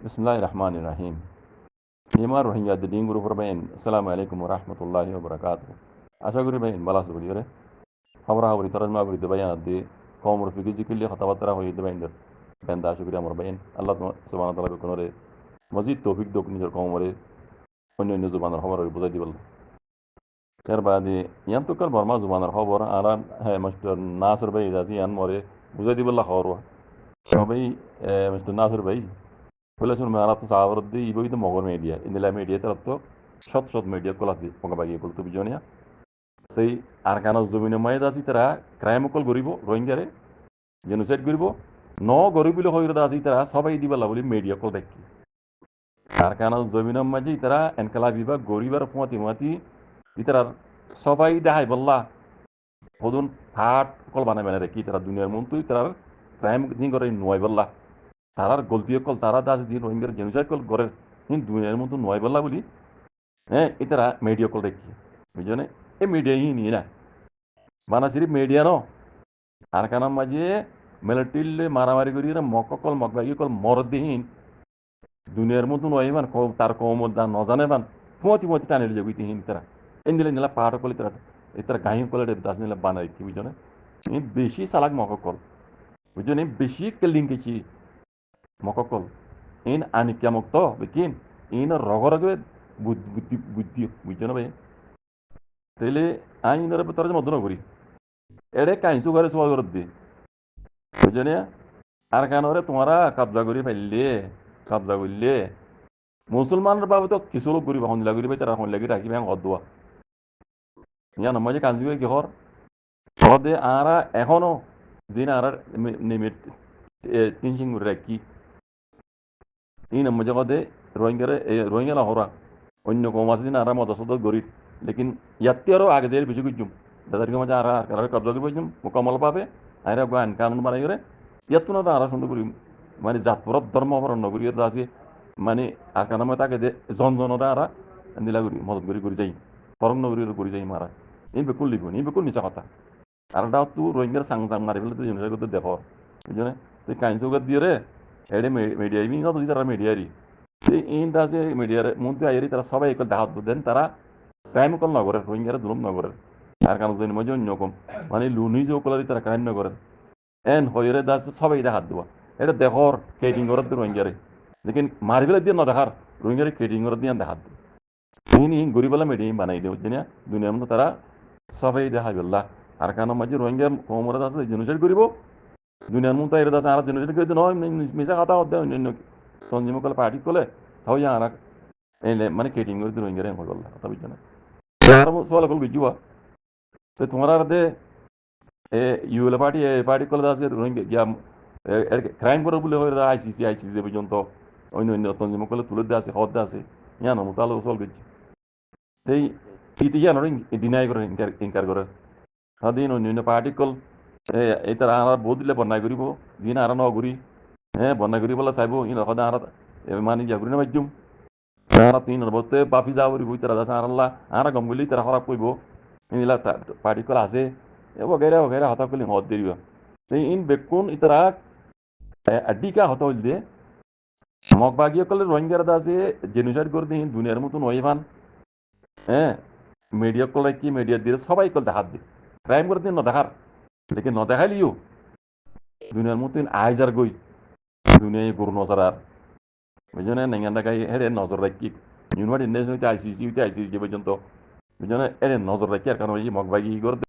Bismillahirrahmanirrahim. Nimar rohingya din guru forbain. Assalamualaikum warahmatullahi wabarakatuh. Asha guru bain balas boli ore. Khabra habri tarjma boli bayan addi qawm ur figi zikilli khatabatra hoyi bain der. Benda shukriya amar bain. Allah subhanahu wa ta'ala bekunore mazid tawfik dok nijar qawm ore onyo onyo zubanar khabar ore buzai dibal. Kar baadi yan to kal barma zubanar khabar aran hai Mr. Nasir bhai jazi yan more buzai dibal khabar wa. Bhai Mr. Nasir bhai Kulasur meharap savardi ibo itu mogor media. Inilah media terlalu shot media kulasi pengabagi kul tu bijonya. Tapi arkana zumine mayda si tera crime kul goribo rohingya re genocide goribo no goribo lo hoira da si tera sabai di bala boli media kul dekki. Arkana zumine maji tera enkala biba goribar mati itera sabai dahai balla hodun hat kul bana bana rekki tera dunia muntu tera crime ni gore noy balla. তারার গলতি call তারা দাস দিন রোহিঙ্গার genocide call করে হিন দুনিয়ার মতো নয় বললা বলি হ্যাঁ এটারা মিডিয়া কল দেখি বুঝনে এ মিডিয়া হি নিয়ে না বানা সিরিফ মিডিয়া নো আর কানাম মাঝে মিলিটারি মারামারি করি মককল মকবাগি কল মরদিহীন দুনিয়ার মতো নয় মান তার কমর দা নজানে বান মতি টানে জগিতে হিন তারা এন্দিলে নিলা পাহাড় কলি তারা এটারা গাহিম কলে দাস নিলা বানাই কি বুঝনে বেশি চালাক মককল বুঝনে বেশি killing কেছি mokokol in anikya mokto bikin in rogorage buddhi bujono be tele ain nore putar je modono guri ede kain su gore so gordi bujone ar kanore tumara kabza guri faille kabza gulle মুসলমানের বাবু তো কিছু লোক গরিব হন লাগি বে তারা হন লাগি রাখি ব্যাং অদুয়া ইয়া নমাজে কাঞ্জুয়ে কি হর সদে আরা এখনো দিন আরা নিমিট তিন সিং রাখি इन मुझे रोहिंग्या ना हो रहा अन्य को मस्जिद आ रहा मत सदर गरीब लेकिन यत्तेरो आगे देर बिजु गुजुम दादर के मजा आ रहा कर कब्जा के बिजुम मुकम्मल पापे आयरा गान कानून बनाई रे यत्तु ना आ रहा सुंदर गरीब माने जातपुर धर्म पर नगरी दासी माने आकाना में ताके दे जन जन आ रहा अंदिला गरीब मदद गरी जाई परम नगरी गरी जाई मारा इन बिल्कुल लिखो इन बिल्कुल निचा कथा আর দাও তু রোহিঙ্গার সাং সাং মারি ফেলে তুই জিনিস করতে দেখো বুঝলে তুই কাইন্সো করে দিয়ে রে এডে মিডিয়া ইমিং তো তারা মিডিয়ারি ইন দাসে মিডিয়ার মন্ত্রী আইরি তারা সবাই একল দাহাত দেন তারা ক্রাইম কল নগরে রোহিঙ্গার দুলম নগরে আর কারণ জন্য মজা অন্যরকম মানে লুনি যে কলারি তারা ক্রাইম নগরে এন হইরে দাস সবাই দাহাত দেওয়া এটা দেখর কেটিং করে রোহিঙ্গারে লেকিন মারি ফেলে দিয়ে ন দেখার রোহিঙ্গারে কেটিং করে দিয়ে দাহাত ইন ইন গরিবালা মিডিয়া বানাই দেব বুঝছি না দুনিয়ার মধ্যে তারা সবাই দেখা গেল্লা আর কারণ মাঝে রোহিঙ্গা কোমরা দাস জেনোসাইড করিব দুনিয়ার মধ্যে এর দাস আর জেনোসাইড করে নয় মিশা কথা হতে অন্য সঞ্জীব কলে পার্টি কলে তাও আর এলে মানে কেটিং করে রোহিঙ্গা রে হগল কথা বুঝছো না আর সওয়াল কল বিজুয়া তো তোমার দে এ ইউএল পার্টি কলে দাস রোহিঙ্গা গিয়া ক্রাইম করে বলে হয় আইসিসি পর্যন্ত অন্য সঞ্জীব কলে তুলে দেওয়া আছে হদ আছে ইয়া না তাহলে সওয়াল করছি সেই ইতি ইয়া নয় ডিনাই করে ইনকার করে দিন অন্য পার্টি কল এই তারা আর বহুত দিলে বন্যায় করিব দিন আর ন ঘুরি হ্যাঁ বন্যায় করি বলে চাইব ইন সদায় আর মানে ইয়া ঘুরি নামাজুম আর তিন বলতে বাপি যাও করিব তারা যাচ্ছে আর আল্লাহ আর গম গলি তারা খারাপ করব ইনলা পার্টি কল আছে বগেরা হতা করলে হত দেরিব ইন বেকুন ইতারা আডিকা হতা হইল দে মগ বাগিয়ে কলে রোহিঙ্গার দাসে জেনোসাইড করে দিন দুনিয়ার মতন ওইভান হ্যাঁ মিডিয়া কল কি মিডিয়া দিয়ে সবাই কল দেখাত দি ক্রাইম করে দিন ন দেখার लेकिन न देखाइलियो दुनियार मतन आइजार गई दुनिया गुरु नजर আর বুঝনে নেঙ্গান্ডা গাই হেরে নজর রাখি ইউনিভার্সিটি নেশনাল আইসিসি পর্যন্ত বুঝনে এর নজর রাখি আর কারণ এই মগবাগি করে